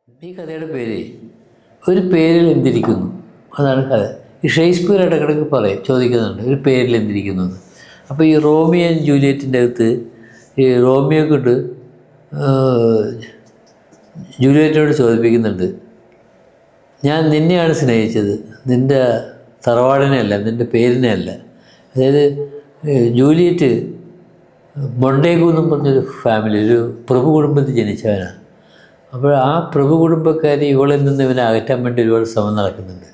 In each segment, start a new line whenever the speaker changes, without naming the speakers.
ഈ കഥയുടെ പേര് ഒരു പേരിൽ എന്തിരിക്കുന്നു, അതാണ് കഥ. ഈ ഷേക്സ്പിയർ ഇടക്കിടക്ക് ചോദിക്കുന്നുണ്ട് ഒരു പേരിൽ എന്തിരിക്കുന്നു എന്ന്. അപ്പോൾ ഈ റോമിയോ ആൻഡ് ജൂലിയറ്റിൻ്റെ അകത്ത് ഈ റോമിയോ കൊണ്ട് ജൂലിയറ്റിനോട് ചോദിപ്പിക്കുന്നുണ്ട്, ഞാൻ നിന്നെയാണ് സ്നേഹിച്ചത്, നിൻ്റെ തറവാടിനെ അല്ല, നിൻ്റെ പേരിനെ അല്ല. അതായത് ജൂലിയറ്റ് മൊണ്ടേഗു എന്നും പറഞ്ഞൊരു ഫാമിലി, ഒരു പ്രഭു കുടുംബത്തിൽ ജനിച്ചവനാണ്. അപ്പോൾ ആ പ്രഭു കുടുംബക്കാർ ഇവളിൽ നിന്ന് ഇവനെ അകറ്റാൻ വേണ്ടി ഒരുപാട് ശ്രമം നടക്കുന്നുണ്ട്.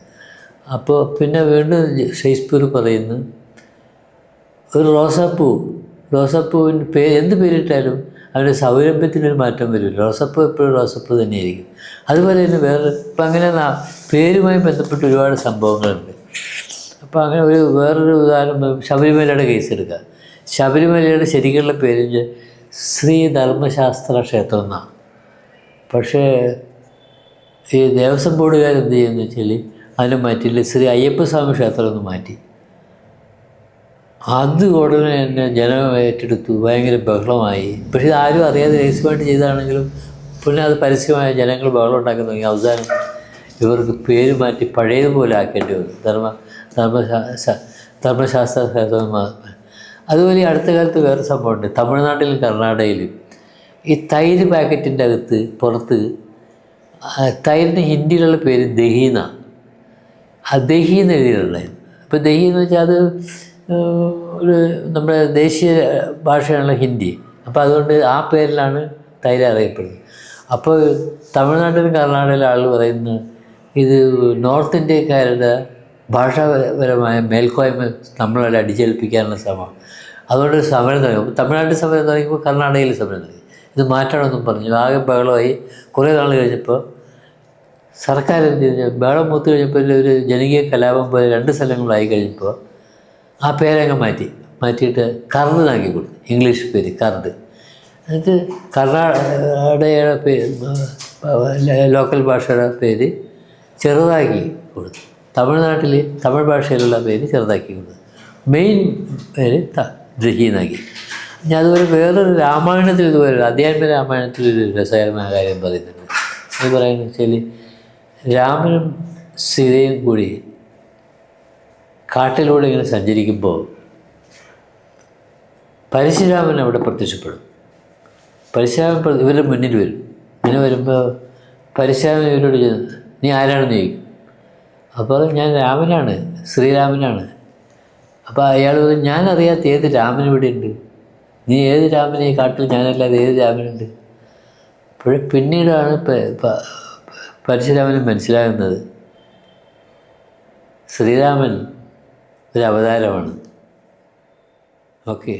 അപ്പോൾ പിന്നെ വീണ്ടും ഷേക്സ്പിയർ പറയുന്നു, ഒരു റോസാപ്പൂവിന് എന്ത് പേരിട്ടാലും അവൻ്റെ സൗരഭ്യത്തിനൊരു മാറ്റം വരില്ല. റോസാപ്പൂ എപ്പോഴും റോസാപ്പൂ തന്നെയായിരിക്കും. അതുപോലെ തന്നെ ഇപ്പം അങ്ങനെ പേരുമായി ബന്ധപ്പെട്ട് ഒരുപാട് സംഭവങ്ങളുണ്ട്. അപ്പോൾ അങ്ങനെ വേറൊരു ഉദാഹരണം ശബരിമലയുടെ കേസ് എടുക്കുക. ശബരിമലയുടെ ശരിക്കുള്ള പേര് ശ്രീ ധർമ്മശാസ്ത്ര ക്ഷേത്രം എന്നാണ്. പക്ഷേ ഈ ദേവസ്വം ബോർഡുകാരെന്ത് ചെയ്യുമെന്ന് വെച്ചാൽ അതിനെ മാറ്റിയില്ല, ശ്രീ അയ്യപ്പസ്വാമി ക്ഷേത്രം എന്ന് മാറ്റി. അത് ഉടനെ തന്നെ ജനം ഏറ്റെടുത്തു, ഭയങ്കര ബഹളമായി. പക്ഷേ ഇത് ആരും അറിയാതെ രഹസ്യമായിട്ട് ചെയ്താണെങ്കിലും പിന്നെ അത് പരസ്യമായ ജനങ്ങൾ ബഹളം ഉണ്ടാക്കി തുടങ്ങി. അവസാനം ഇവർക്ക് പേര് മാറ്റി പഴയതുപോലെ ആക്കേണ്ടി വന്നു, ധർമ്മശാസ്ത്ര ക്ഷേത്രം. അതുപോലെ അടുത്ത കാലത്ത് വേറെ സംഭവമുണ്ട്. തമിഴ്നാട്ടിലും കർണാടകയിലും ഈ തൈര് പാക്കറ്റിൻ്റെ അകത്ത് പുറത്ത് തൈരിന് ഹിന്ദിയിലുള്ള പേര് ദഹീന, ആ ദഹീന്ന് എഴുതിയിട്ടുണ്ടായിരുന്നു. അപ്പോൾ ദഹി എന്ന് വെച്ചാൽ അത് ഒരു നമ്മുടെ ദേശീയ ഭാഷയാണല്ലോ ഹിന്ദി. അപ്പോൾ അതുകൊണ്ട് ആ പേരിലാണ് തൈര് അറിയപ്പെടുന്നത്. അപ്പോൾ തമിഴ്നാട്ടിലും കർണാടകയിലെ ആൾ പറയുന്നു, ഇത് നോർത്ത് ഇന്ത്യക്കാരുടെ ഭാഷാപരമായ മേൽക്കോയ്മ നമ്മളവിടെ അടിച്ചേൽപ്പിക്കാനുള്ള ശ്രമമാണ്. അതുകൊണ്ട് സമരം തുടങ്ങി. തമിഴ്നാട്ടിൽ സമരം തുടങ്ങിയപ്പോൾ കർണാടകയിൽ സമരം തുടങ്ങി. ഇത് മാറ്റണമെന്നും പറഞ്ഞു. ആകെ ബഹളമായി. കുറേ നാൾ കഴിഞ്ഞപ്പോൾ സർക്കാർ എന്ത് ചെയ്തു, ബഹളം മൂത്ത് കഴിഞ്ഞപ്പോൾ ഒരു ജനകീയ കലാപം പോലെ 2 സ്ഥലങ്ങളായി കഴിഞ്ഞപ്പോൾ ആ പേരങ്ങ് മാറ്റിയിട്ട് കർണാക്കി കൊടുത്തു, ഇംഗ്ലീഷ് പേര് കർഡ്. എന്നിട്ട് കർണാടകയുടെ ലോക്കൽ ഭാഷയുടെ പേര് ചെറുതാക്കി കൊടുത്തു. തമിഴ്നാട്ടിൽ തമിഴ് ഭാഷയിലുള്ള പേര് ചെറുതാക്കി കൊടുത്തു. മെയിൻ പേര് ദഹീനാക്കി. ഞാൻ അതുപോലെ വേറൊരു രാമായണത്തിൽ ഇതുപോലെ അധ്യാത്മ രാമായണത്തിൽ ഒരു രസകരമായ കാര്യം പറയുന്നുണ്ട്. അത് പറയുന്നത് വെച്ചാൽ രാമനും സീതയും കൂടി കാട്ടിലൂടെ ഇങ്ങനെ സഞ്ചരിക്കുമ്പോൾ പരശുരാമൻ അവിടെ പ്രത്യക്ഷപ്പെടും. പരശുരാമൻ ഇവരുടെ മുന്നിൽ വരും. ഇങ്ങനെ വരുമ്പോൾ പരശുരാമൻ ഇവരോട് നീ ആരാണെന്ന് ചോദിക്കും. അപ്പോൾ ഞാൻ രാമനാണ്, ശ്രീരാമനാണ്. അപ്പോൾ അയാൾ പറയും, ഞാനറിയാത്ത ഏത് രാമൻ ഇവിടെ ഉണ്ട്, നീ ഏത് രാമനെ ഈ കാട്ടിൽ, ഞാനല്ലാതെ ഏത് രാമനുണ്ട്. പിന്നീടാണ് പരശുരാമന് മനസ്സിലാകുന്നത് ശ്രീരാമൻ ഒരു അവതാരമാണ്. ഓക്കെ.